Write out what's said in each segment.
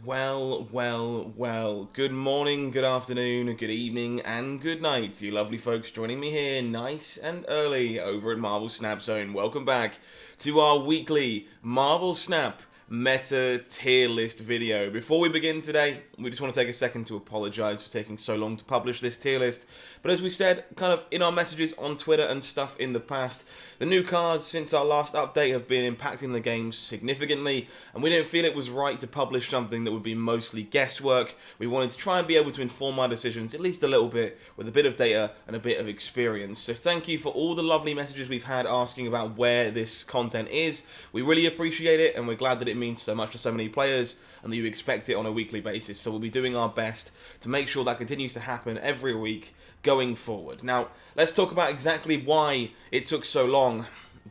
Well. Good morning, good afternoon, good evening, and good night to you lovely folks joining me here nice and early over at Marvel Snap Zone. Welcome back to our weekly Marvel Snap meta tier list video. Before we begin today, we just want to take a second to apologize for taking so long to publish this tier list. But as we said, kind of in our messages on Twitter and stuff in the past, the new cards since our last update have been impacting the game significantly, and we didn't feel it was right to publish something that would be mostly guesswork. We wanted to try and be able to inform our decisions at least a little bit with a bit of data and a bit of experience. So thank you for all the lovely messages we've had asking about where this content is. We really appreciate it, and we're glad that it means so much to so many players and that you expect it on a weekly basis. So we'll be doing our best to make sure that continues to happen every week going forward. Now, let's talk about exactly why it took so long.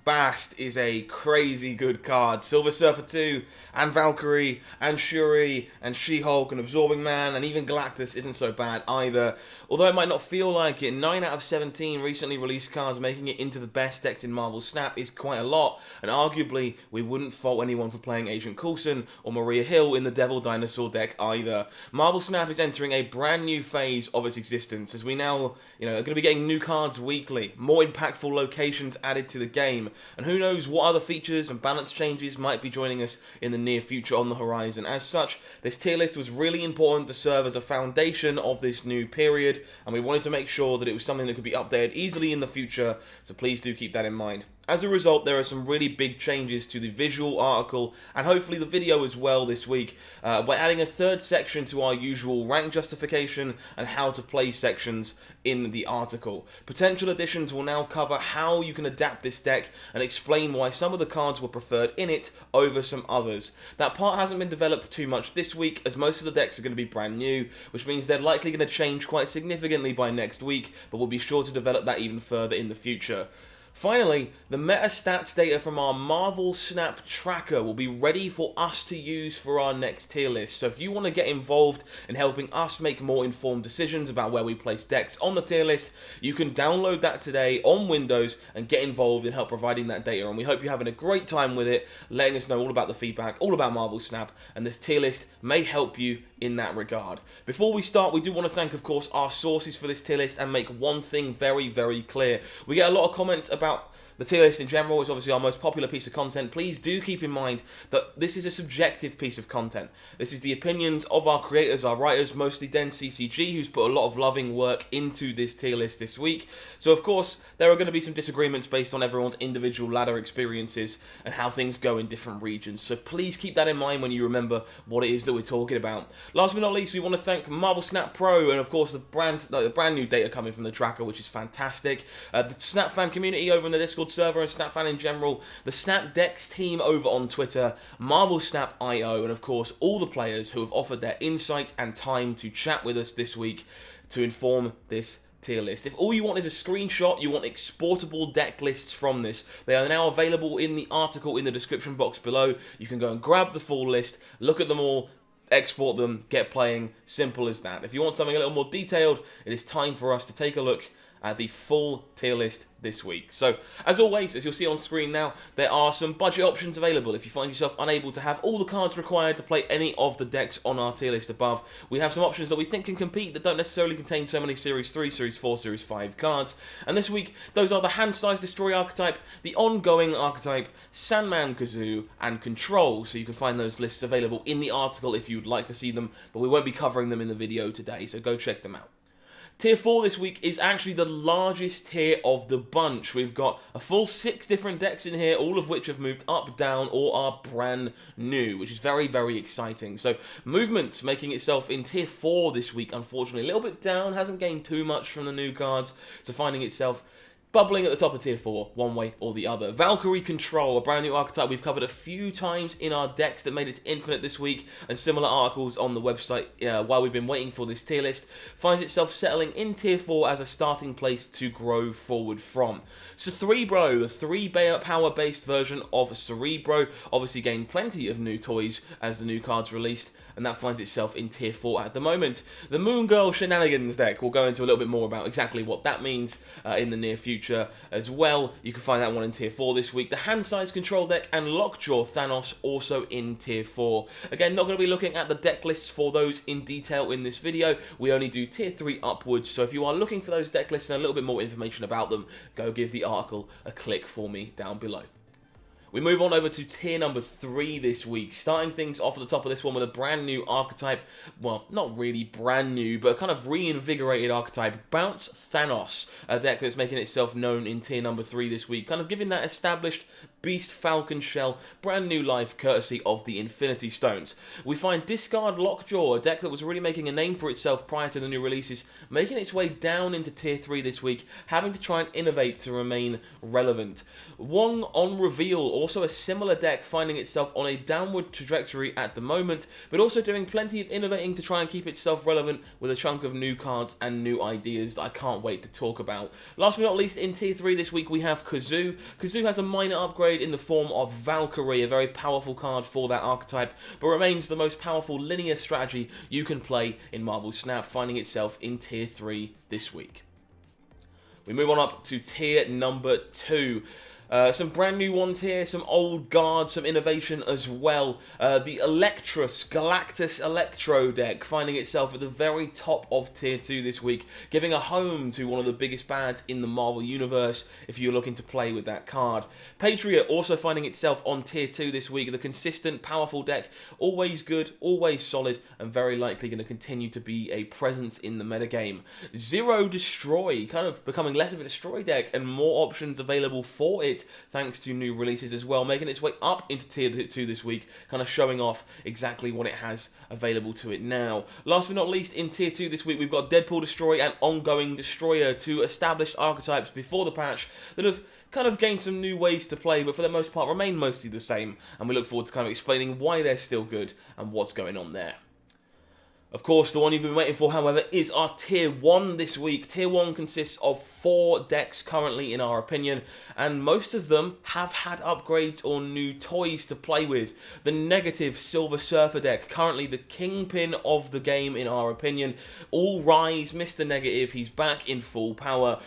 Bast is a crazy good card. Silver Surfer 2, and Valkyrie, and Shuri, and She-Hulk, and Absorbing Man, and even Galactus isn't so bad either. Although it might not feel like it, 9 out of 17 recently released cards making it into the best decks in Marvel Snap is quite a lot, and arguably we wouldn't fault anyone for playing Agent Coulson or Maria Hill in the Devil Dinosaur deck either. Marvel Snap is entering a brand new phase of its existence, as we now, are going to be getting new cards weekly, more impactful locations added to the game, and who knows what other features and balance changes might be joining us in the near future on the horizon. As such, this tier list was really important to serve as a foundation of this new period, and we wanted to make sure that it was something that could be updated easily in the future, so please do keep that in mind. As a result, there are some really big changes to the visual article and hopefully the video as well this week. We're adding a third section to our usual rank justification and how to play sections in the article. Potential additions will now cover how you can adapt this deck and explain why some of the cards were preferred in it over some others. That part hasn't been developed too much this week, as most of the decks are going to be brand new, which means they're likely going to change quite significantly by next week, but we'll be sure to develop that even further in the future. Finally, the meta stats data from our Marvel Snap tracker will be ready for us to use for our next tier list. So if you want to get involved in helping us make more informed decisions about where we place decks on the tier list, you can download that today on Windows and get involved in help providing that data. And we hope you're having a great time with it, letting us know all about the feedback, all about Marvel Snap, and this tier list may help you in that regard. Before we start, we do want to thank, of course, our sources for this tier list and make one thing very, very clear. We get a lot of comments about the tier list in general. Is obviously our most popular piece of content. Please do keep in mind that this is a subjective piece of content. This is the opinions of our creators, our writers, mostly Den CCG, who's put a lot of loving work into this tier list this week. So of course, there are going to be some disagreements based on everyone's individual ladder experiences and how things go in different regions. So please keep that in mind when you remember what it is that we're talking about. Last but not least, we want to thank Marvel Snap Pro and of course the brand new data coming from the tracker, which is fantastic. The Snap fan community over in the Discord server and Snap fan in general, the Snap Decks team over on Twitter, Marvel Snap IO, and of course all the players who have offered their insight and time to chat with us this week to inform this tier list. If all you want is a screenshot, you want exportable deck lists from this, they are now available in the article in the description box below. You can go and grab the full list, look at them all, export them, get playing, simple as that. If you want something a little more detailed, it is time for us to take a look at the full tier list this week. So, as always, as you'll see on screen now, there are some budget options available if you find yourself unable to have all the cards required to play any of the decks on our tier list above. We have some options that we think can compete that don't necessarily contain so many Series 3, Series 4, Series 5 cards. And this week, those are the Hand-Sized Destroy archetype, the Ongoing archetype, Sandman Kazoo, and Control. So you can find those lists available in the article if you'd like to see them, but we won't be covering them in the video today, so go check them out. Tier 4 this week is actually the largest tier of the bunch. We've got a full 6 different decks in here, all of which have moved up, down, or are brand new, which is very, very exciting. So, Movement making itself in Tier 4 this week, unfortunately. A little bit down, hasn't gained too much from the new cards, so finding itself bubbling at the top of Tier 4, one way or the other. Valkyrie Control, a brand new archetype we've covered a few times in our decks that made it to Infinite this week, and similar articles on the website while we've been waiting for this tier list, finds itself settling in Tier 4 as a starting place to grow forward from. Cerebro, the 3-power-based version of Cerebro, obviously gained plenty of new toys as the new cards released, and that finds itself in Tier 4 at the moment. The Moon Girl Shenanigans deck, we'll go into a little bit more about exactly what that means in the near future. future as well. You can find that one in Tier 4 this week. The Hand Size Control deck and Lockjaw Thanos also in Tier 4. Again, not going to be looking at the deck lists for those in detail in this video. We only do Tier 3 upwards, so if you are looking for those deck lists and a little bit more information about them, go give the article a click for me down below. We move on over to tier number 3 this week, starting things off at the top of this one with a brand new archetype. Well, not really brand new, but a kind of reinvigorated archetype, Bounce Thanos, a deck that's making itself known in tier number 3 this week, kind of giving that established Beast Falcon shell brand new life courtesy of the Infinity Stones. We find Discard Lockjaw, a deck that was really making a name for itself prior to the new releases, making its way down into tier 3 this week, having to try and innovate to remain relevant. Wong Reveal, also a similar deck, finding itself on a downward trajectory at the moment, but also doing plenty of innovating to try and keep itself relevant with a chunk of new cards and new ideas that I can't wait to talk about. Last but not least, in tier 3 this week we have Kazoo. Kazoo has a minor upgrade in the form of Valkyrie, a very powerful card for that archetype, but remains the most powerful linear strategy you can play in Marvel Snap, finding itself in tier 3 this week. We move on up to tier number 2. Some brand new ones here, some old guards, some innovation as well. The Electro Galactus Electro deck finding itself at the very top of tier 2 this week, giving a home to one of the biggest bads in the Marvel Universe if you're looking to play with that card. Patriot also finding itself on tier 2 this week, the consistent, powerful deck, always good, always solid, and very likely going to continue to be a presence in the metagame. Zero Destroy, kind of becoming less of a destroy deck and more options available for it, thanks to new releases as well, making its way up into tier 2 this week, kind of showing off exactly what it has available to it now. Last but not least, in tier 2 this week, we've got Deadpool Destroy and Ongoing Destroyer, two established archetypes before the patch that have kind of gained some new ways to play, but for the most part remain mostly the same, and we look forward to kind of explaining why they're still good and what's going on there. Of course, the one you've been waiting for, however, is our Tier 1 this week. Tier 1 consists of 4 decks currently, in our opinion, and most of them have had upgrades or new toys to play with. The negative Sera Surfer deck, currently the kingpin of the game, in our opinion. All rise, Mr. Negative, he's back in full power,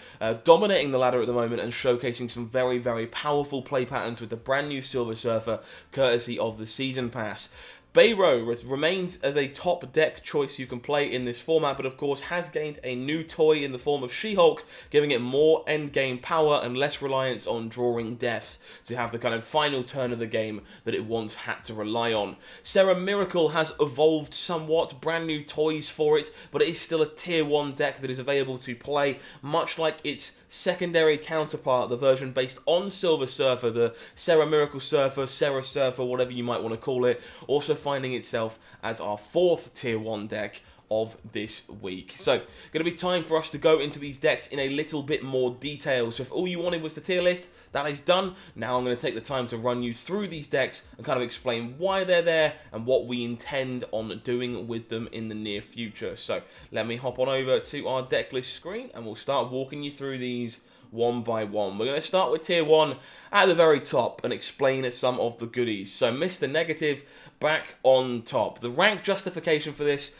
dominating the ladder at the moment and showcasing some very, very powerful play patterns with the brand new Sera Surfer, courtesy of the Season Pass. Baero remains as a top deck choice you can play in this format, but of course has gained a new toy in the form of She-Hulk, giving it more endgame power and less reliance on drawing death to have the kind of final turn of the game that it once had to rely on. Sera Miracle has evolved somewhat, brand new toys for it, but it is still a tier 1 deck that is available to play, much like its secondary counterpart, the version based on Sera Surfer, the Sera Miracle Surfer, Sera Surfer, whatever you might want to call it, also finding itself as our 4th tier 1 deck of this week. So, going to be time for us to go into these decks in a little bit more detail. So if all you wanted was the tier list, that is done. Now I'm going to take the time to run you through these decks and kind of explain why they're there and what we intend on doing with them in the near future. So let me hop on over to our deck list screen and we'll start walking you through these one by one. We're going to start with tier 1 at the very top and explain some of the goodies. So Mr. Negative back on top. The rank justification for this,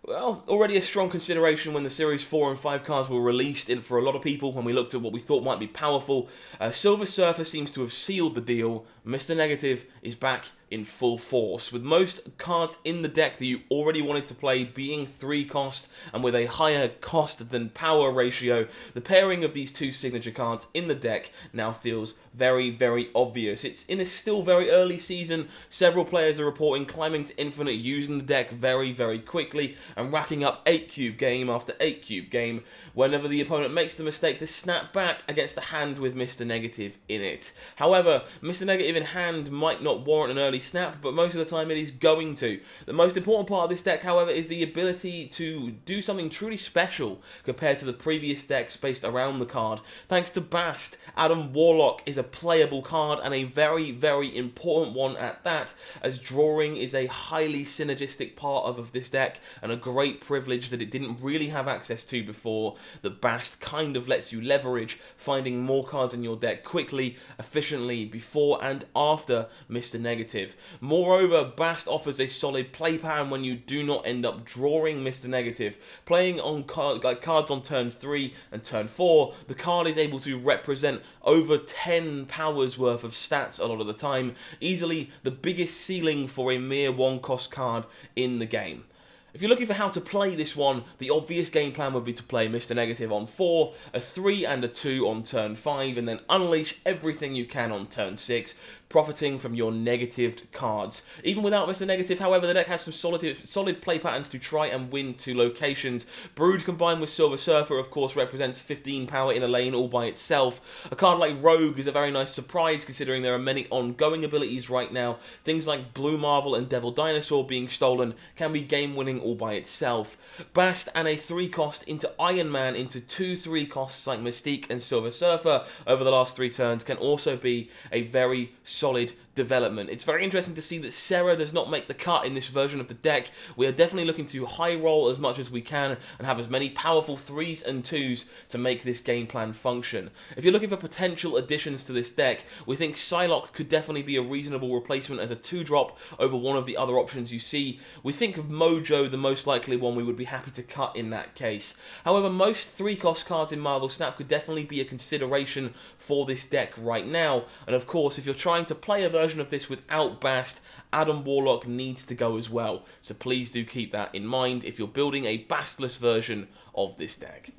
well, already a strong consideration when the Series 4 and 5 cards were released for a lot of people when we looked at what we thought might be powerful. Sera Surfer seems to have sealed the deal. Mr. Negative is back in full force, with most cards in the deck that you already wanted to play being 3 cost and with a higher cost than power ratio. The pairing of these two signature cards in the deck now feels very, very obvious. It's in a still very early season. Several players are reporting climbing to infinite using the deck very, very quickly and racking up 8 cube game after 8 cube game whenever the opponent makes the mistake to snap back against a hand with Mr. Negative in it. However, Mr. Negative in hand might not warrant an early snap, but most of the time it is going to. The most important part of this deck, however, is the ability to do something truly special compared to the previous decks based around the card. Thanks to Bast, Adam Warlock is a playable card and a very, very important one at that, as drawing is a highly synergistic part of this deck and a great privilege that it didn't really have access to before, that Bast kind of lets you leverage, finding more cards in your deck quickly, efficiently, before and after Mr. Negative. Negative. Moreover, Bast offers a solid play pattern when you do not end up drawing Mr. Negative. Playing on cards on turn 3 and turn 4, the card is able to represent over 10 powers worth of stats a lot of the time, easily the biggest ceiling for a mere 1-cost card in the game. If you're looking for how to play this one, the obvious game plan would be to play Mr. Negative on 4, a 3 and a 2 on turn 5, and then unleash everything you can on turn 6, profiting from your negatived cards. Even without Mr. Negative, however, the deck has some solid play patterns to try and win 2 locations. Brood combined with Sera Surfer, of course, represents 15 power in a lane all by itself. A card like Rogue is a very nice surprise, considering there are many ongoing abilities right now. Things like Blue Marvel and Devil Dinosaur being stolen can be game-winning all by itself. Bast and a 3-cost into Iron Man into 2 3-costs like Mystique and Silver Surfer over the last 3 turns can also be a very solid development. It's very interesting to see that Sera does not make the cut in this version of the deck. We are definitely looking to high roll as much as we can and have as many powerful 3s and 2s to make this game plan function. If you're looking for potential additions to this deck, we think Psylocke could definitely be a reasonable replacement as a 2-drop over one of the other options you see. We think of Mojo, the most likely one we would be happy to cut in that case. However, most 3-cost cards in Marvel Snap could definitely be a consideration for this deck right now, and of course, if you're trying to play a version of this without Bast, Adam Warlock needs to go as well, so please do keep that in mind if you're building a Bastless version of this deck.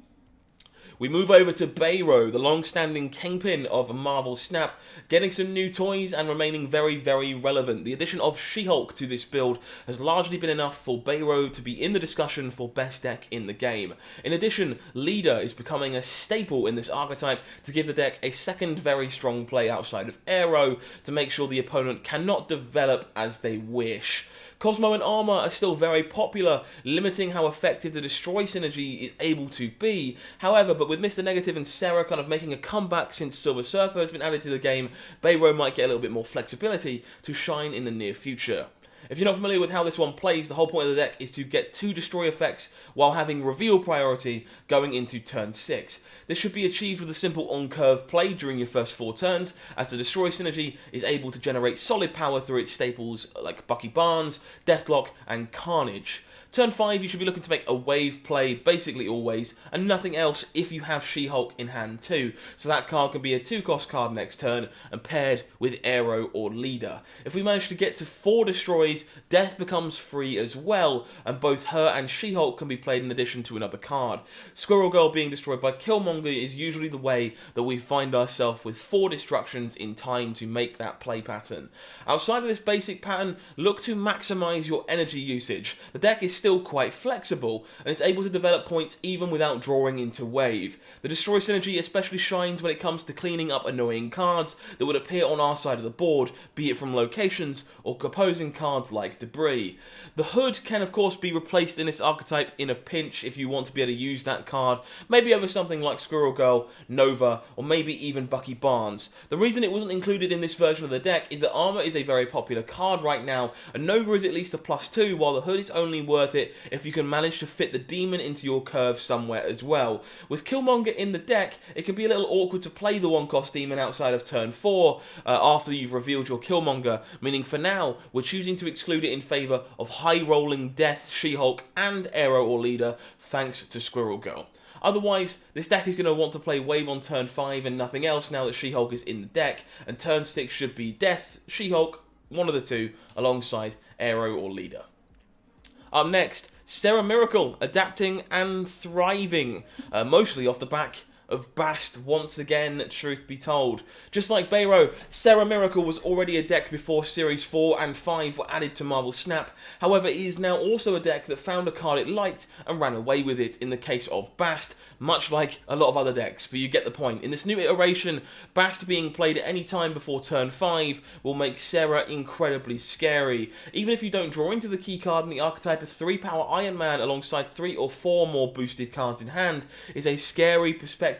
We move over to Baero, the long-standing kingpin of Marvel Snap, getting some new toys and remaining very, very relevant. The addition of She-Hulk to this build has largely been enough for Baero to be in the discussion for best deck in the game. In addition, Leader is becoming a staple in this archetype to give the deck a second very strong play outside of Aero to make sure the opponent cannot develop as they wish. Cosmo and Armor are still very popular, limiting how effective the Destroy synergy is able to be. However, but with Mr. Negative and Sera kind of making a comeback since Silver Surfer has been added to the game, Baero might get a little bit more flexibility to shine in the near future. If you're not familiar with how this one plays, the whole point of the deck is to get 2 destroy effects while having reveal priority going into turn 6. This should be achieved with a simple on-curve play during your first 4 turns, as the destroy synergy is able to generate solid power through its staples like Bucky Barnes, Deathlock, and Carnage. Turn 5, you should be looking to make a wave play, basically always, and nothing else if you have She-Hulk in hand too, so that card can be a 2-cost card next turn, and paired with Aero or Leader. If we manage to get to 4 destroys, Death becomes free as well, and both her and She-Hulk can be played in addition to another card. Squirrel Girl being destroyed by Killmonger is usually the way that we find ourselves with 4 destructions in time to make that play pattern. Outside of this basic pattern, look to maximise your energy usage. The deck is still quite flexible, and it's able to develop points even without drawing into wave. The Destroy synergy especially shines when it comes to cleaning up annoying cards that would appear on our side of the board, be it from locations or opposing cards like Debris. The Hood can of course be replaced in this archetype in a pinch if you want to be able to use that card, maybe over something like Squirrel Girl, Nova, or maybe even Bucky Barnes. The reason it wasn't included in this version of the deck is that Armor is a very popular card right now, and Nova is at least a +2, while the Hood is only worth it if you can manage to fit the demon into your curve somewhere as well. With Killmonger in the deck, it can be a little awkward to play the 1-cost demon outside of turn 4 after you've revealed your Killmonger, meaning for now we're choosing to exclude it in favour of high-rolling Death, She-Hulk and Aero or Leader thanks to Squirrel Girl. Otherwise, this deck is going to want to play Wave on turn 5 and nothing else now that She-Hulk is in the deck, and turn 6 should be Death, She-Hulk, one of the 2, alongside Aero or Leader. Up next, Sera Miracle, adapting and thriving, mostly off the back of Bast once again, truth be told. Just like Baero, Sera Miracle was already a deck before Series 4 and 5 were added to Marvel Snap. However, it is now also a deck that found a card it liked and ran away with it in the case of Bast, much like a lot of other decks, but you get the point. In this new iteration, Bast being played at any time before turn 5 will make Sera incredibly scary. Even if you don't draw into the key card in the archetype of 3-power Iron Man alongside 3 or 4 more boosted cards in hand is a scary perspective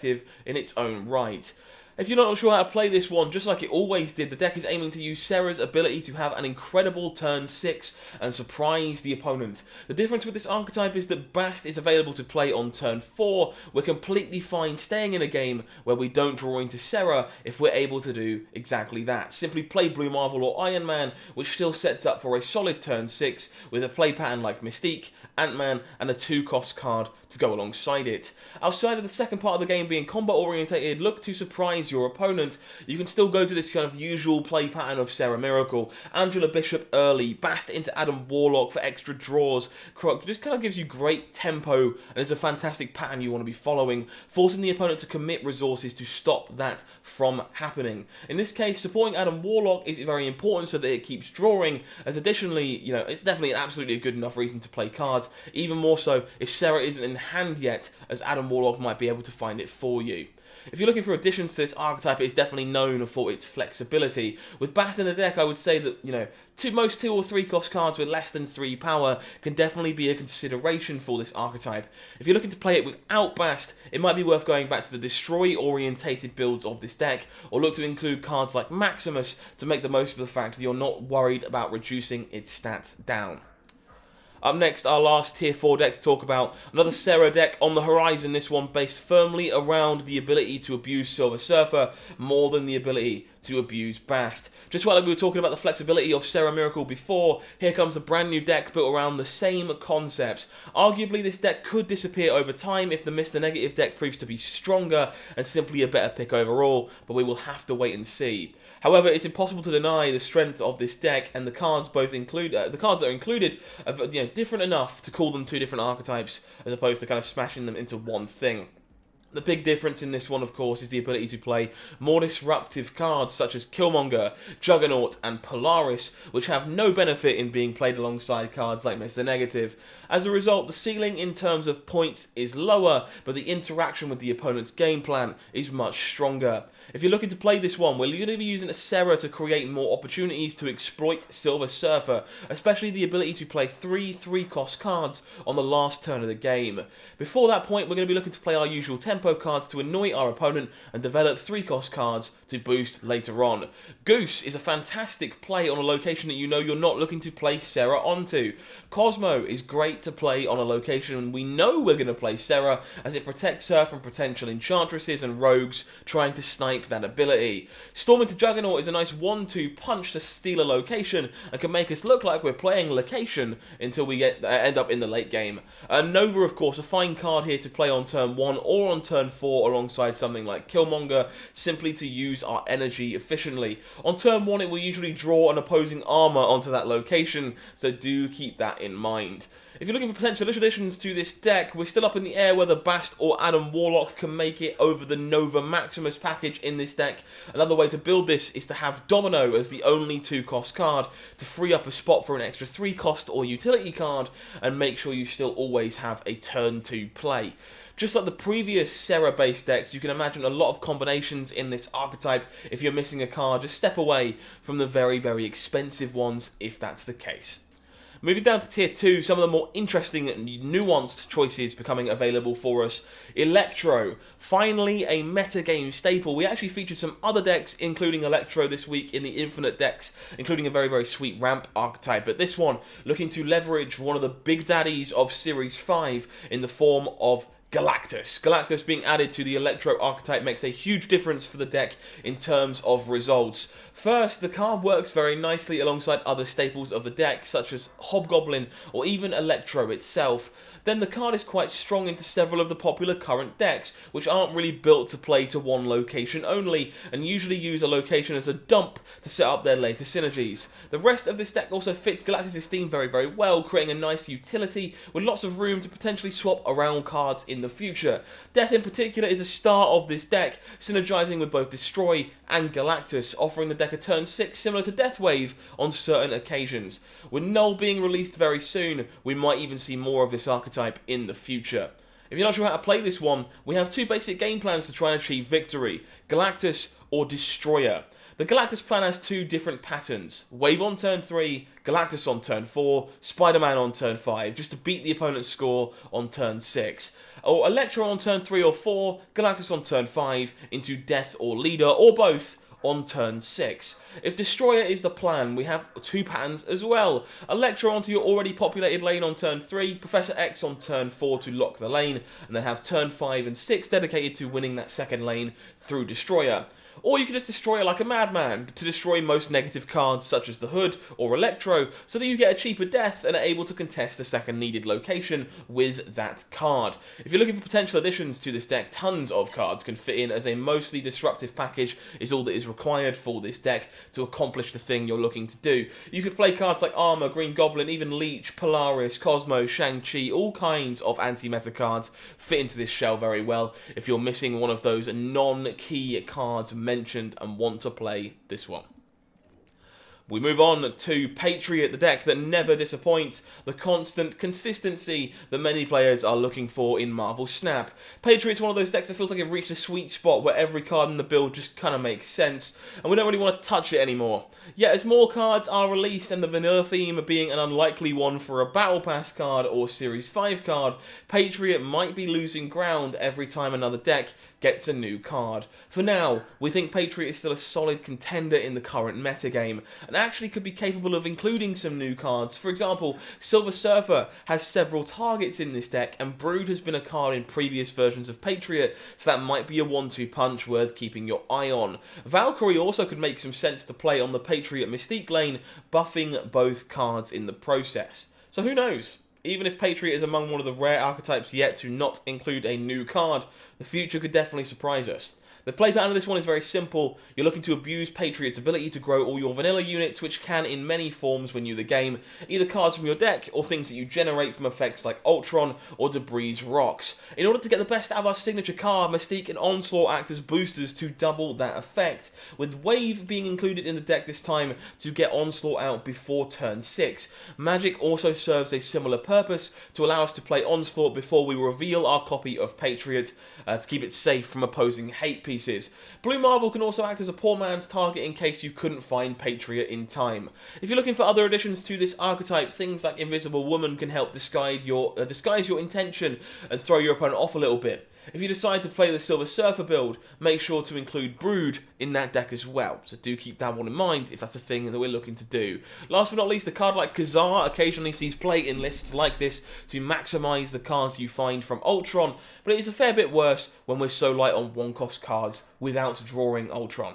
in its own right. If you're not sure how to play this one, just like it always did, the deck is aiming to use Sera's ability to have an incredible turn 6 and surprise the opponent. The difference with this archetype is that Bast is available to play on turn 4. We're completely fine staying in a game where we don't draw into Sera if we're able to do exactly that. Simply play Blue Marvel or Iron Man, which still sets up for a solid turn 6 with a play pattern like Mystique, Ant-Man, and a 2-cost card to go alongside it. Outside of the second part of the game being combat orientated, look to surprise your opponent. You can still go to this kind of usual play pattern of Sera Miracle, Angela Bishop early, Bast into Adam Warlock for extra draws. Just kind of gives you great tempo and is a fantastic pattern you want to be following, forcing the opponent to commit resources to stop that from happening. In this case, supporting Adam Warlock is very important so that it keeps drawing, as additionally, it's definitely absolutely a good enough reason to play cards, even more so if Sera isn't in hand yet, as Adam Warlock might be able to find it for you. If you're looking for additions to this archetype, it's definitely known for its flexibility. With Bast in the deck, I would say that, most 2 or 3 cost cards with less than 3 power can definitely be a consideration for this archetype. If you're looking to play it without Bast, it might be worth going back to the destroy-orientated builds of this deck, or look to include cards like Maximus to make the most of the fact that you're not worried about reducing its stats down. Up next, our last Tier 4 deck to talk about. Another Sera deck on the horizon, this one based firmly around the ability to abuse Sera Surfer more than the ability to abuse Bast. Just like we were talking about the flexibility of Sera Miracle before, here comes a brand new deck built around the same concepts. Arguably, this deck could disappear over time if the Mr. Negative deck proves to be stronger and simply a better pick overall, but we will have to wait and see. However, it's impossible to deny the strength of this deck, and the cards that are included are different enough to call them 2 different archetypes, as opposed to kind of smashing them into one thing. The big difference in this one, of course, is the ability to play more disruptive cards such as Killmonger, Juggernaut, and Polaris, which have no benefit in being played alongside cards like Mr. Negative. As a result, the ceiling in terms of points is lower, but the interaction with the opponent's game plan is much stronger. If you're looking to play this one, we're going to be using a Sera to create more opportunities to exploit Sera Surfer, especially the ability to play 3 3-cost cards on the last turn of the game. Before that point, we're going to be looking to play our usual tempo cards to annoy our opponent and develop 3-cost cards to boost later on. Goose is a fantastic play on a location that you're not looking to play Sera onto. Cosmo is great to play on a location we know we're going to play Sera, as it protects her from potential enchantresses and rogues trying to snipe that ability. Storm into Juggernaut is a nice 1-2 punch to steal a location and can make us look like we're playing location until we end up in the late game. Nova, of course, a fine card here to play on turn 1 or on turn 4 alongside something like Killmonger, simply to use our energy efficiently. On turn 1, it will usually draw an opposing armor onto that location, so do keep that in mind. If you're looking for potential additions to this deck, we're still up in the air whether Bast or Adam Warlock can make it over the Nova Maximus package in this deck. Another way to build this is to have Domino as the only 2-cost card to free up a spot for an extra 3-cost or utility card, and make sure you still always have a turn 2 play. Just like the previous Sera-based decks, you can imagine a lot of combinations in this archetype. If you're missing a card, just step away from the very, very expensive ones if that's the case. Moving down to Tier 2, some of the more interesting and nuanced choices becoming available for us. Electro, finally a metagame staple. We actually featured some other decks, including Electro, this week in the Infinite decks, including a very, very sweet ramp archetype. But this one, looking to leverage one of the big daddies of Series 5 in the form of Galactus. Galactus being added to the Electro archetype makes a huge difference for the deck in terms of results. First, the card works very nicely alongside other staples of the deck, such as Hobgoblin or even Electro itself. Then the card is quite strong into several of the popular current decks, which aren't really built to play to one location only, and usually use a location as a dump to set up their later synergies. The rest of this deck also fits Galactus' theme very, very well, creating a nice utility with lots of room to potentially swap around cards in the future. Death in particular is a star of this deck, synergizing with both Destroy and Galactus, offering the deck a turn 6 similar to Deathwave on certain occasions. With Null being released very soon, we might even see more of this archetype in the future. If you're not sure how to play this one, we have 2 basic game plans to try and achieve victory: Galactus or Destroyer. The Galactus plan has two different patterns. Wave on turn 3, Galactus on turn 4, Spider-Man on turn 5, just to beat the opponent's score on turn 6. Or Electro on turn 3 or 4, Galactus on turn 5, into Death or Leader, or both, on turn 6. If Destroyer is the plan, we have two patterns as well. Electro onto your already populated lane on turn 3, Professor X on turn 4 to lock the lane, and then have turn 5 and 6 dedicated to winning that second lane through Destroyer. Or you can just destroy it like a madman to destroy most negative cards such as the Hood or Electro, so that you get a cheaper death and are able to contest the second needed location with that card. If you're looking for potential additions to this deck, tons of cards can fit in, as a mostly disruptive package is all that is required for this deck to accomplish the thing you're looking to do. You could play cards like Armor, Green Goblin, even Leech, Polaris, Cosmo, Shang-Chi, all kinds of anti-meta cards fit into this shell very well if you're missing one of those non-key cards mentioned and want to play this one. We move on to Patriot, the deck that never disappoints, the constant consistency that many players are looking for in Marvel Snap. Patriot's one of those decks that feels like it reached a sweet spot where every card in the build just kind of makes sense, and we don't really want to touch it anymore. Yet as more cards are released and the vanilla theme being an unlikely one for a Battle Pass card or Series 5 card, Patriot might be losing ground every time another deck gets a new card. For now, we think Patriot is still a solid contender in the current metagame, and actually could be capable of including some new cards. For example, Sera Surfer has several targets in this deck, and Brood has been a card in previous versions of Patriot, so that might be a 1-2 punch worth keeping your eye on. Valkyrie also could make some sense to play on the Patriot Mystique lane, buffing both cards in the process. So who knows? Even if Patriot is among one of the rare archetypes yet to not include a new card, the future could definitely surprise us. The play pattern of this one is very simple. You're looking to abuse Patriot's ability to grow all your vanilla units, which can in many forms win you the game, either cards from your deck or things that you generate from effects like Ultron or Debris Rocks. In order to get the best out of our signature card, Mystique and Onslaught act as boosters to double that effect, with Wave being included in the deck this time to get Onslaught out before turn 6. Magic also serves a similar purpose to allow us to play Onslaught before we reveal our copy of Patriot, to keep it safe from opposing hate pieces. Blue Marvel can also act as a poor man's target in case you couldn't find Patriot in time. If you're looking for other additions to this archetype, things like Invisible Woman can help disguise your intention and throw your opponent off a little bit. If you decide to play the Sera Surfer build, make sure to include Brood in that deck as well, so do keep that one in mind if that's a thing that we're looking to do. Last but not least, a card like Kazoo occasionally sees play in lists like this to maximise the cards you find from Ultron, but it is a fair bit worse when we're so light on one-cost cards without drawing Ultron.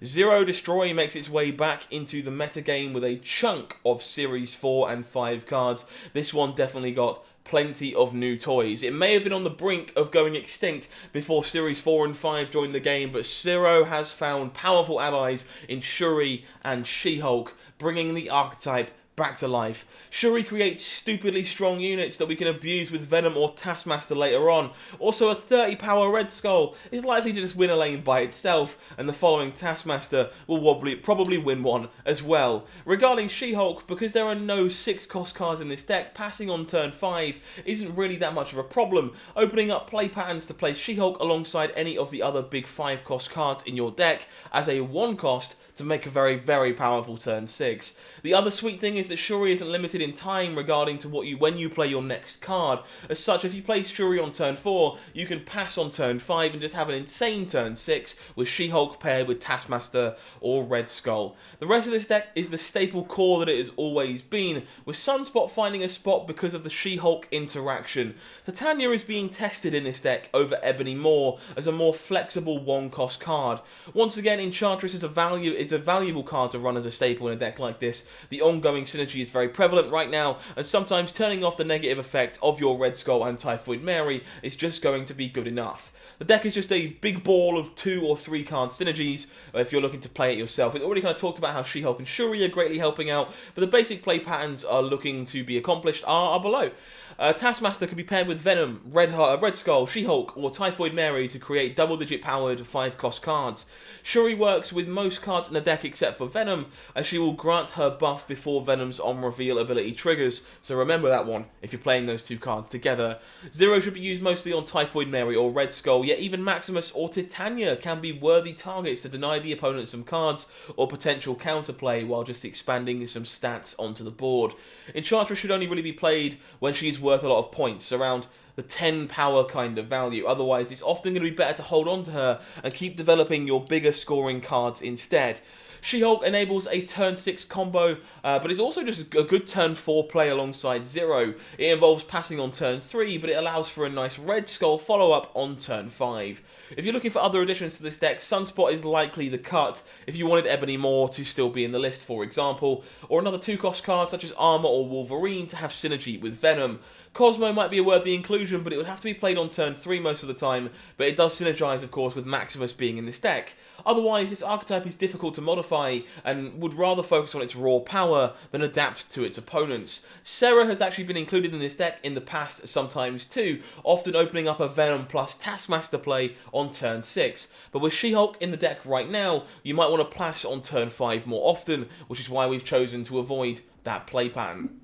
Zero Destroy makes its way back into the metagame with a chunk of Series 4 and 5 cards. This one definitely got plenty of new toys. It may have been on the brink of going extinct before Series 4 and 5 joined the game, but Zero has found powerful allies in Shuri and She-Hulk, bringing the archetype back to life. Shuri creates stupidly strong units that we can abuse with Venom or Taskmaster later on. Also, a 30 power Red Skull is likely to just win a lane by itself, and the following Taskmaster will probably win one as well. Regarding She-Hulk, because there are no 6-cost cards in this deck, passing on turn 5 isn't really that much of a problem, opening up play patterns to play She-Hulk alongside any of the other big 5-cost cards in your deck as a 1-cost to make a very, very powerful turn 6. The other sweet thing is that Shuri isn't limited in time regarding to when you play your next card. As such, if you play Shuri on turn 4, you can pass on turn 5 and just have an insane turn 6 with She-Hulk paired with Taskmaster or Red Skull. The rest of this deck is the staple core that it has always been, with Sunspot finding a spot because of the She-Hulk interaction. Titania is being tested in this deck over Ebony Maw as a more flexible 1-cost card. Once again, Enchantress is a valuable card to run as a staple in a deck like this. The ongoing synergy is very prevalent right now, and sometimes turning off the negative effect of your Red Skull and Typhoid Mary is just going to be good enough. The deck is just a big ball of 2 or 3 card synergies if you're looking to play it yourself. We've already kind of talked about how She-Hulk and Shuri are greatly helping out, but the basic play patterns are looking to be accomplished are below. Taskmaster can be paired with Venom, Red Skull, She-Hulk, or Typhoid Mary to create double-digit powered 5-cost cards. Shuri works with most cards in in the deck except for Venom, as she will grant her buff before Venom's on reveal ability triggers, so remember that one if you're playing those two cards together. Zero should be used mostly on Typhoid Mary or Red Skull, yet even Maximus or Titania can be worthy targets to deny the opponent some cards or potential counterplay while just expanding some stats onto the board. Enchantress should only really be played when she is worth a lot of points, around the 10 power kind of value. Otherwise, it's often going to be better to hold on to her and keep developing your bigger scoring cards instead. She-Hulk enables a turn 6 combo, but is also just a good turn 4 play alongside Zero. It involves passing on turn 3, but it allows for a nice Red Skull follow-up on turn 5. If you're looking for other additions to this deck, Sunspot is likely the cut if you wanted Ebony Maw to still be in the list, for example, or another 2-cost card such as Armor or Wolverine to have synergy with Venom. Cosmo might be a worthy inclusion, but it would have to be played on turn 3 most of the time, but it does synergize, of course, with Maximus being in this deck. Otherwise, this archetype is difficult to modify and would rather focus on its raw power than adapt to its opponents. Sera has actually been included in this deck in the past sometimes too, often opening up a Venom plus Taskmaster play on turn 6. But with She-Hulk in the deck right now, you might want to plash on turn 5 more often, which is why we've chosen to avoid that play pattern.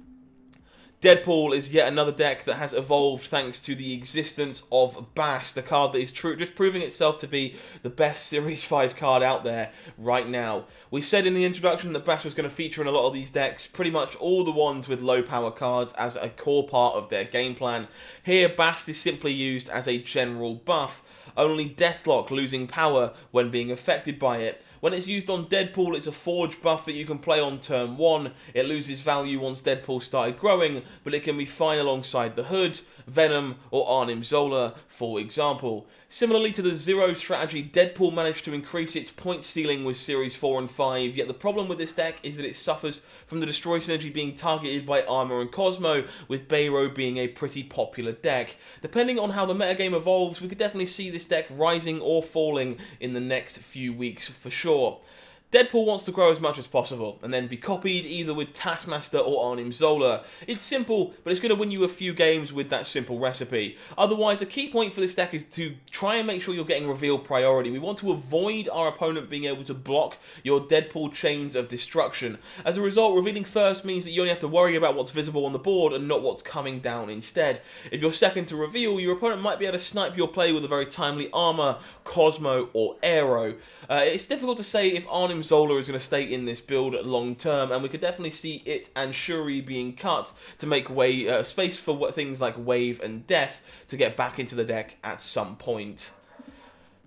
Deadpool is yet another deck that has evolved thanks to the existence of Bast, a card that is just proving itself to be the best Series 5 card out there right now. We said in the introduction that Bast was going to feature in a lot of these decks, pretty much all the ones with low power cards as a core part of their game plan. Here, Bast is simply used as a general buff, only Deathlock losing power when being affected by it. When it's used on Deadpool, it's a Forge buff that you can play on turn 1. It loses value once Deadpool started growing, but it can be fine alongside the Hood, Venom, or Arnim Zola, for example. Similarly to the Zero strategy, Deadpool managed to increase its point stealing with Series 4 and 5, yet the problem with this deck is that it suffers from the Destroy synergy being targeted by Armor and Cosmo, with Baero being a pretty popular deck. Depending on how the metagame evolves, we could definitely see this deck rising or falling in the next few weeks for sure. Deadpool wants to grow as much as possible, and then be copied either with Taskmaster or Arnim Zola. It's simple, but it's going to win you a few games with that simple recipe. Otherwise, a key point for this deck is to try and make sure you're getting reveal priority. We want to avoid our opponent being able to block your Deadpool chains of destruction. As a result, revealing first means that you only have to worry about what's visible on the board and not what's coming down instead. If you're second to reveal, your opponent might be able to snipe your play with a very timely Armor, Cosmo, or Aero. It's difficult to say if Arnim Zola is going to stay in this build long term, and we could definitely see it and Shuri being cut to make space for things like Wave and Death to get back into the deck at some point.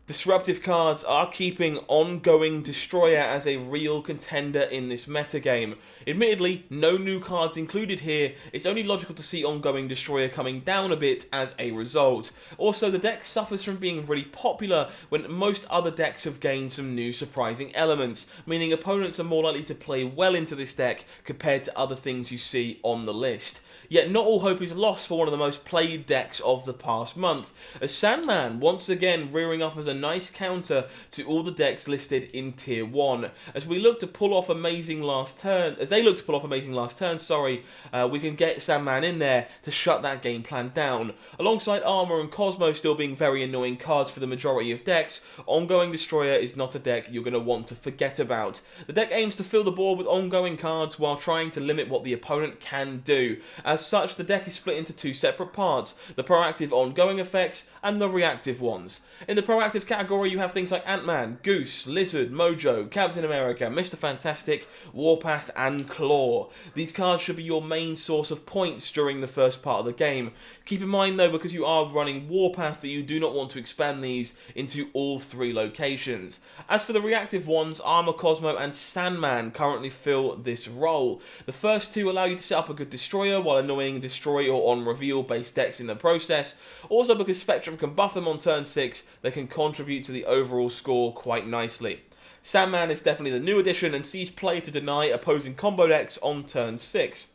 Disruptive cards are keeping Ongoing Destroyer as a real contender in this metagame. Admittedly, no new cards included here. It's only logical to see Ongoing Destroyer coming down a bit as a result. Also, the deck suffers from being really popular when most other decks have gained some new surprising elements, meaning opponents are more likely to play well into this deck compared to other things you see on the list. Yet not all hope is lost for one of the most played decks of the past month, as Sandman once again rearing up as a nice counter to all the decks listed in Tier 1. As they look to pull off amazing last turn, we can get Sandman in there to shut that game plan down. Alongside Armor and Cosmo still being very annoying cards for the majority of decks, Ongoing Destroyer is not a deck you're going to want to forget about. The deck aims to fill the board with ongoing cards while trying to limit what the opponent can do. As such, the deck is split into two separate parts, the proactive ongoing effects and the reactive ones. In the proactive category, you have things like Ant-Man, Goose, Lizard, Mojo, Captain America, Mr. Fantastic, Warpath and Claw. These cards should be your main source of points during the first part of the game. Keep in mind though, because you are running Warpath, that you do not want to expand these into all three locations. As for the reactive ones, Armor, Cosmo and Sandman currently fill this role. The first two allow you to set up a good destroyer while annoying destroy or on reveal based decks in the process. Also, because Spectrum can buff them on turn 6, they can contribute to the overall score quite nicely. Sandman is definitely the new addition and sees play to deny opposing combo decks on turn 6.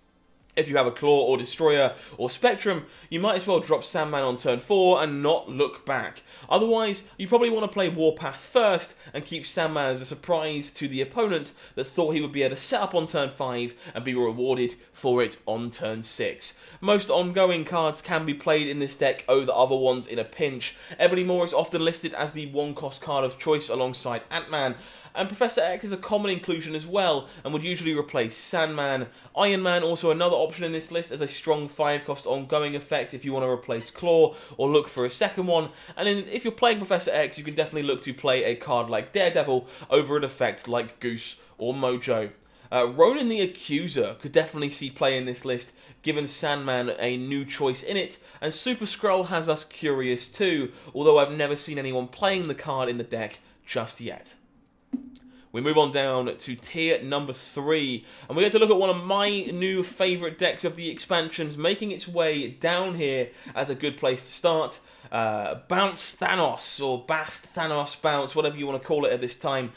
If you have a Claw or Destroyer or Spectrum, you might as well drop Sandman on turn 4 and not look back. Otherwise, you probably want to play Warpath first and keep Sandman as a surprise to the opponent that thought he would be able to set up on turn 5 and be rewarded for it on turn 6. Most ongoing cards can be played in this deck over other ones in a pinch. Ebony Maw is often listed as the 1-cost card of choice alongside Ant-Man, and Professor X is a common inclusion as well, and would usually replace Sandman. Iron Man also another option in this list as a strong 5-cost ongoing effect if you want to replace Claw or look for a second one. And then if you're playing Professor X, you can definitely look to play a card like Daredevil over an effect like Goose or Mojo. Ronan the Accuser could definitely see play in this list, given Sandman a new choice in it, and Super Skrull has us curious too, although I've never seen anyone playing the card in the deck just yet. We move on down to tier number 3, and we get to look at one of my new favourite decks of the expansions, making its way down here as a good place to start. Bounce Thanos, or Bast, Thanos Bounce, whatever you want to call it at this time.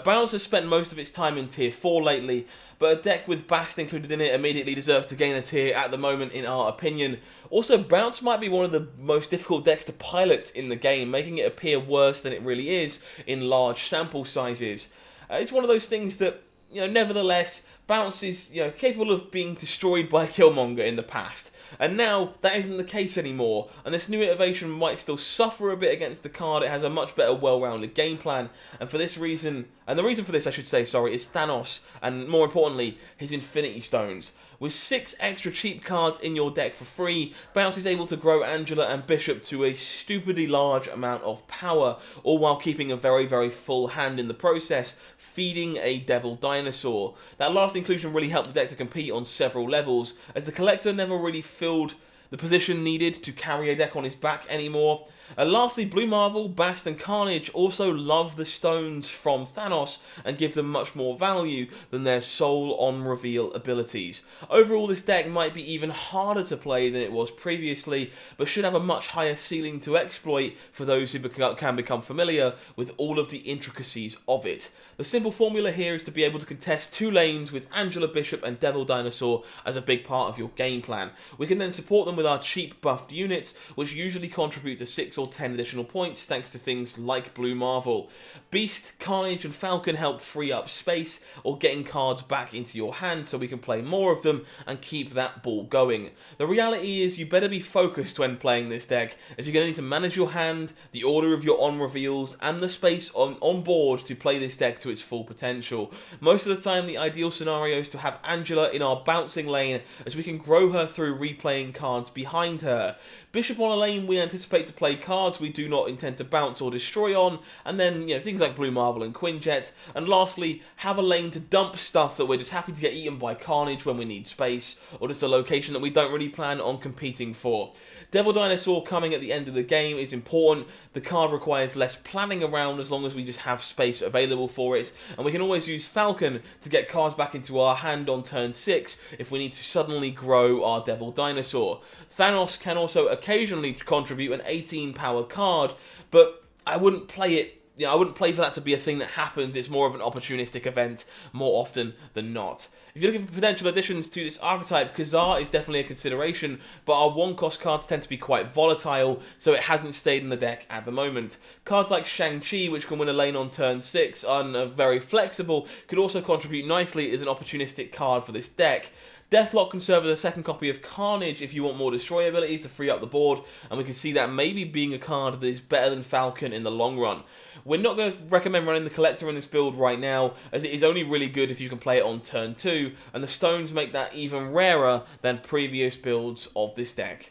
Bounce has spent most of its time in tier 4 lately, but a deck with Bast included in it immediately deserves to gain a tier at the moment in our opinion. Also, Bounce might be one of the most difficult decks to pilot in the game, making it appear worse than it really is in large sample sizes. It's one of those things that, nevertheless, Bounce is, capable of being destroyed by Killmonger in the past. And now, that isn't the case anymore, and this new iteration might still suffer a bit against the card. It has a much better, well-rounded game plan, and for this reason, and the reason for this, I should say, is Thanos, and more importantly, his Infinity Stones. With 6 extra cheap cards in your deck for free, Bounce is able to grow Angela and Bishop to a stupidly large amount of power, all while keeping a very, very full hand in the process, feeding a Devil Dinosaur. That last inclusion really helped the deck to compete on several levels, as the Collector never really filled the position needed to carry a deck on his back anymore. Lastly, Blue Marvel, Bast and Carnage also love the stones from Thanos and give them much more value than their Soul on Reveal abilities. Overall, this deck might be even harder to play than it was previously, but should have a much higher ceiling to exploit for those who can become familiar with all of the intricacies of it. The simple formula here is to be able to contest 2 lanes with Angela Bishop and Devil Dinosaur as a big part of your game plan. We can then support them with our cheap buffed units, which usually contribute to 6 or 10 additional points thanks to things like Blue Marvel. Beast, Carnage and Falcon help free up space or getting cards back into your hand so we can play more of them and keep that ball going. The reality is you better be focused when playing this deck, as you're going to need to manage your hand, the order of your on reveals and the space on board to play this deck to its full potential. Most of the time the ideal scenario is to have Angela in our bouncing lane, as we can grow her through replaying cards behind her. Bishop on a lane we anticipate to play cards we do not intend to bounce or destroy on, and then things like Blue Marvel and Quinjet, and lastly have a lane to dump stuff that we're just happy to get eaten by Carnage when we need space, or just a location that we don't really plan on competing for. Devil Dinosaur coming at the end of the game is important. The card requires less planning around as long as we just have space available for it, and we can always use Falcon to get cards back into our hand on turn 6 if we need to suddenly grow our Devil Dinosaur. Thanos can also occasionally contribute an 18 power card, but I wouldn't play it. I wouldn't play for that to be a thing that happens. It's more of an opportunistic event more often than not. If you're looking for potential additions to this archetype, Kazoo is definitely a consideration, but our 1-cost cards tend to be quite volatile, so it hasn't stayed in the deck at the moment. Cards like Shang-Chi, which can win a lane on turn 6 and are very flexible, could also contribute nicely as an opportunistic card for this deck. Deathlock can serve as a second copy of Carnage if you want more destroy abilities to free up the board, and we can see that maybe being a card that is better than Falcon in the long run. We're not going to recommend running the Collector in this build right now, as it is only really good if you can play it on turn 2, and the stones make that even rarer than previous builds of this deck.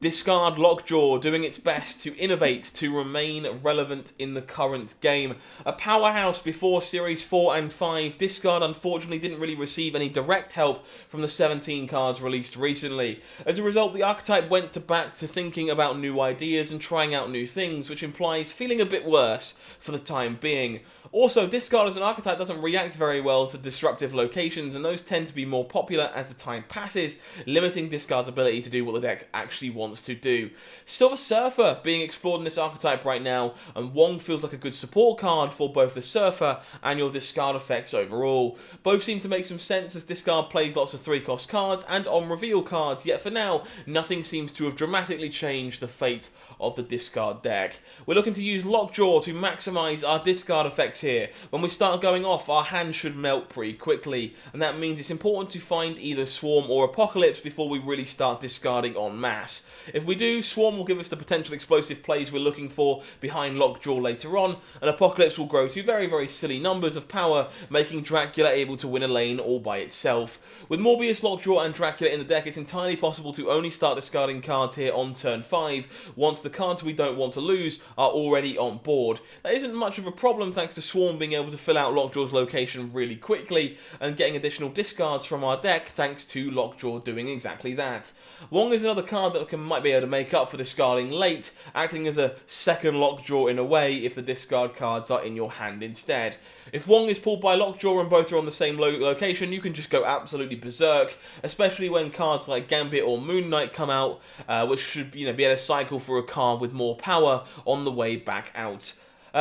Discard Lockjaw, doing its best to innovate to remain relevant in the current game. A powerhouse before Series 4 and 5, Discard unfortunately didn't really receive any direct help from the 17 cards released recently. As a result, the archetype went back to thinking about new ideas and trying out new things, which implies feeling a bit worse for the time being. Also, Discard as an archetype doesn't react very well to disruptive locations, and those tend to be more popular as the time passes, limiting Discard's ability to do what the deck actually wants wants to do. Sera Surfer being explored in this archetype right now, and Wong feels like a good support card for both the Surfer and your discard effects overall. Both seem to make some sense as discard plays lots of 3-cost cards and on reveal cards, yet for now, nothing seems to have dramatically changed the fate of the discard deck. We're looking to use Lockjaw to maximise our discard effects here. When we start going off, our hand should melt pretty quickly, and that means it's important to find either Swarm or Apocalypse before we really start discarding en masse. If we do, Swarm will give us the potential explosive plays we're looking for behind Lockjaw later on, and Apocalypse will grow to very, very silly numbers of power, making Dracula able to win a lane all by itself. With Morbius, Lockjaw and Dracula in the deck, it's entirely possible to only start discarding cards here on turn 5, once the cards we don't want to lose are already on board. That isn't much of a problem thanks to Swarm being able to fill out Lockjaw's location really quickly, and getting additional discards from our deck thanks to Lockjaw doing exactly that. Wong is another card that might be able to make up for discarding late, acting as a second Lockjaw in a way if the discard cards are in your hand instead. If Wong is pulled by Lockjaw and both are on the same location, you can just go absolutely berserk, especially when cards like Gambit or Moon Knight come out, which should be able to cycle for a card with more power on the way back out.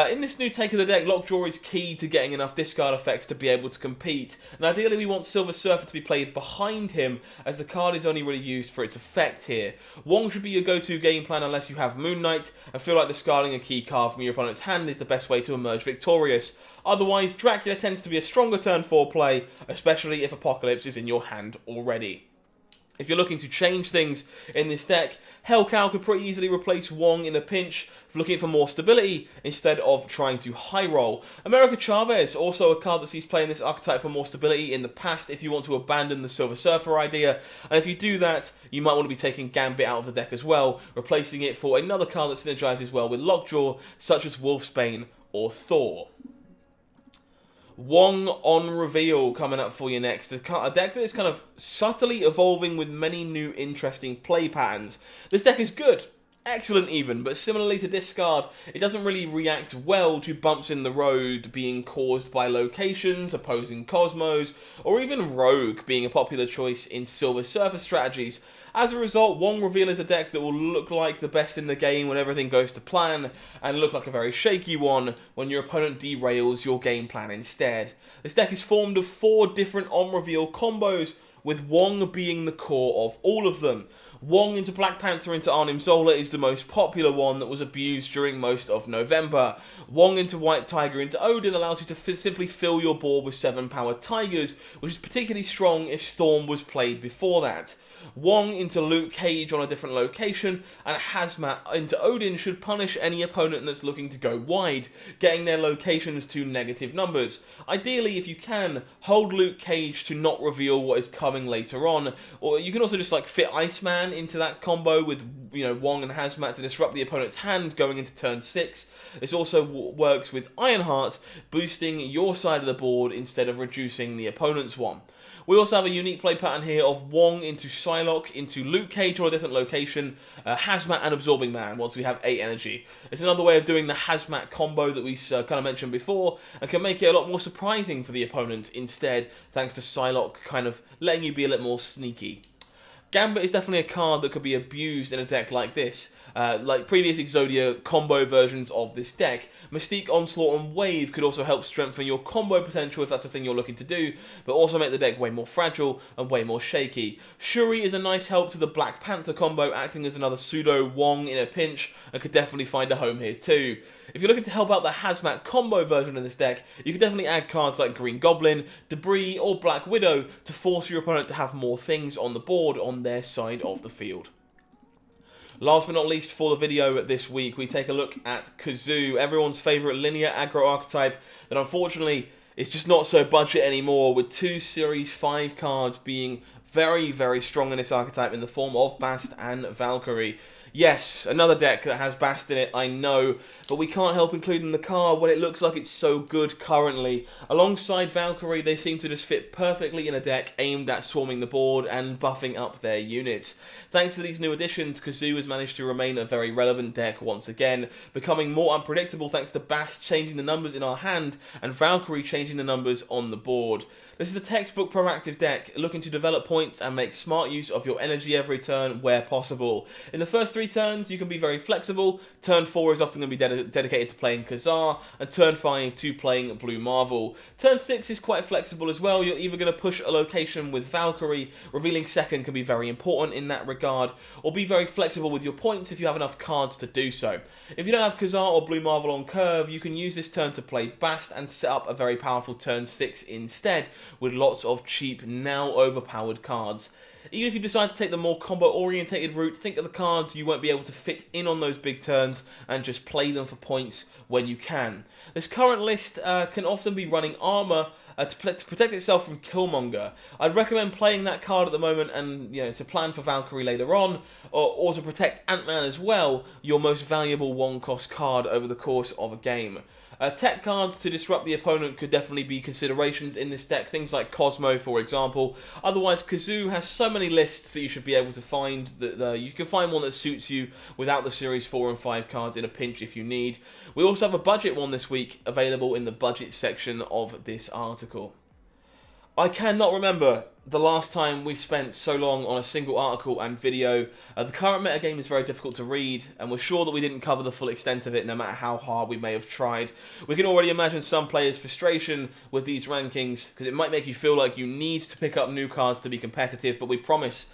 In this new take of the deck, Lockjaw is key to getting enough discard effects to be able to compete, and ideally we want Sera Surfer to be played behind him, as the card is only really used for its effect here. Wong should be your go-to game plan unless you have Moon Knight, and feel like discarding a key card from your opponent's hand is the best way to emerge victorious. Otherwise, Dracula tends to be a stronger turn 4 play, especially if Apocalypse is in your hand already. If you're looking to change things in this deck, Hellcow could pretty easily replace Wong in a pinch for looking for more stability instead of trying to high roll. America Chavez, also a card that sees play in this archetype for more stability in the past if you want to abandon the Silver Surfer idea, and if you do that, you might want to be taking Gambit out of the deck as well, replacing it for another card that synergizes well with Lockjaw, such as Wolfsbane or Thor. Wong on Reveal coming up for you next. A deck that is kind of subtly evolving with many new interesting play patterns. This deck is good, excellent even, but similarly to Discard, it doesn't really react well to bumps in the road being caused by locations, opposing Cosmos, or even Rogue being a popular choice in Silver Surfer strategies. As a result, Wong Reveal is a deck that will look like the best in the game when everything goes to plan, and look like a very shaky one when your opponent derails your game plan instead. This deck is formed of 4 different on-reveal combos, with Wong being the core of all of them. Wong into Black Panther into Arnim Zola is the most popular one that was abused during most of November. Wong into White Tiger into Odin allows you to simply fill your board with 7-power Tigers, which is particularly strong if Storm was played before that. Wong into Luke Cage on a different location, and Hazmat into Odin should punish any opponent that's looking to go wide, getting their locations to negative numbers. Ideally, if you can, hold Luke Cage to not reveal what is coming later on, or you can also just fit Iceman into that combo with Wong and Hazmat to disrupt the opponent's hand going into turn 6. This also works with Ironheart, boosting your side of the board instead of reducing the opponent's one. We also have a unique play pattern here of Wong into Psylocke, into Luke Cage on a different location, Hazmat and Absorbing Man once we have 8 energy. It's another way of doing the Hazmat combo that we kind of mentioned before, and can make it a lot more surprising for the opponent instead, thanks to Psylocke kind of letting you be a little more sneaky. Gambit is definitely a card that could be abused in a deck like this. Like previous Exodia combo versions of this deck, Mystique, Onslaught and Wave could also help strengthen your combo potential if that's a thing you're looking to do, but also make the deck way more fragile and way more shaky. Shuri is a nice help to the Black Panther combo, acting as another pseudo Wong in a pinch, and could definitely find a home here too. If you're looking to help out the Hazmat combo version of this deck, you could definitely add cards like Green Goblin, Debris or Black Widow to force your opponent to have more things on the board on their side of the field. Last but not least for the video this week, we take a look at Kazoo, everyone's favourite linear aggro archetype that unfortunately is just not so budget anymore, with 2 Series 5 cards being very, very strong in this archetype in the form of Bast and Valkyrie. Yes, another deck that has Bast in it, I know, but we can't help including the card when it looks like it's so good currently. Alongside Valkyrie, they seem to just fit perfectly in a deck aimed at swarming the board and buffing up their units. Thanks to these new additions, Kazoo has managed to remain a very relevant deck once again, becoming more unpredictable thanks to Bast changing the numbers in our hand and Valkyrie changing the numbers on the board. This is a textbook proactive deck, looking to develop points and make smart use of your energy every turn where possible. In the first 3 turns, you can be very flexible. Turn 4 is often going to be dedicated to playing Kazoo, and turn 5 to playing Blue Marvel. Turn 6 is quite flexible as well. You're either going to push a location with Valkyrie, revealing second can be very important in that regard, or be very flexible with your points if you have enough cards to do so. If you don't have Kazoo or Blue Marvel on curve, you can use this turn to play Bast and set up a very powerful turn 6 instead, with lots of cheap, now overpowered cards. Even if you decide to take the more combo-orientated route, think of the cards you won't be able to fit in on those big turns and just play them for points when you can. This current list can often be running armor to protect itself from Killmonger. I'd recommend playing that card at the moment and to plan for Valkyrie later on, or to protect Ant-Man as well, your most valuable one-cost card over the course of a game. Tech cards to disrupt the opponent could definitely be considerations in this deck, things like Cosmo for example. Otherwise, Kazoo has so many lists that you should be able to find that you can find one that suits you without the Series 4 and 5 cards in a pinch if you need. We also have a budget one this week available in the budget section of this article. I cannot remember the last time we spent so long on a single article and video. The current metagame is very difficult to read, and we're sure that we didn't cover the full extent of it no matter how hard we may have tried. We can already imagine some players' frustration with these rankings, because it might make you feel like you need to pick up new cards to be competitive, but we promise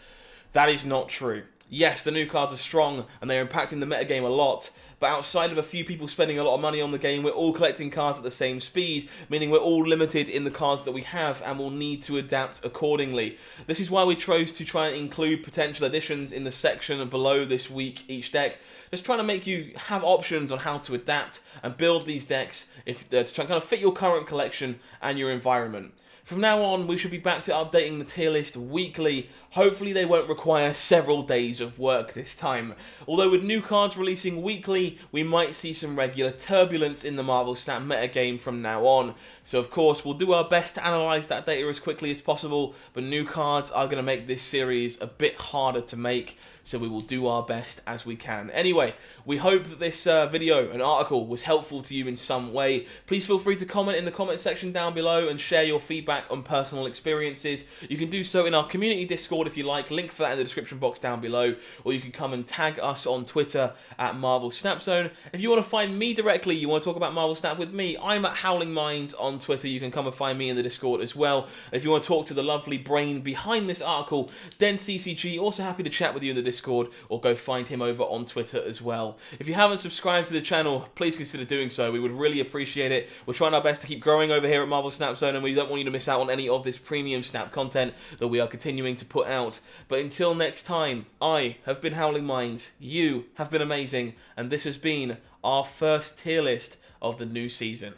that is not true. Yes, the new cards are strong, and they're impacting the metagame a lot, but outside of a few people spending a lot of money on the game, we're all collecting cards at the same speed, meaning we're all limited in the cards that we have and will need to adapt accordingly. This is why we chose to try and include potential additions in the section below this week each deck, just trying to make you have options on how to adapt and build these decks to try and kind of fit your current collection and your environment. From now on, we should be back to updating the tier list weekly. Hopefully they won't require several days of work this time. Although with new cards releasing weekly, we might see some regular turbulence in the Marvel Snap metagame from now on. So of course, we'll do our best to analyse that data as quickly as possible, but new cards are going to make this series a bit harder to make, so we will do our best as we can. Anyway, we hope that this video and article was helpful to you in some way. Please feel free to comment in the comment section down below and share your feedback on personal experiences. You can do so in our community Discord if you like, link for that in the description box down below, or you can come and tag us on Twitter at Marvel Snap Zone. If you want to find me directly, you want to talk about Marvel Snap with me, I'm at HowlingMines on Twitter. You can come and find me in the Discord as well. And if you want to talk to the lovely brain behind this article, Den CCG, also happy to chat with you in the Discord, or go find him over on Twitter as well. If you haven't subscribed to the channel, please consider doing so. We would really appreciate it. We're trying our best to keep growing over here at Marvel Snap Zone, and we don't want you to miss out on any of this premium Snap content that we are continuing to put out. But until next time, I have been HowlingMines, you have been amazing, and this has been our first tier list of the new season.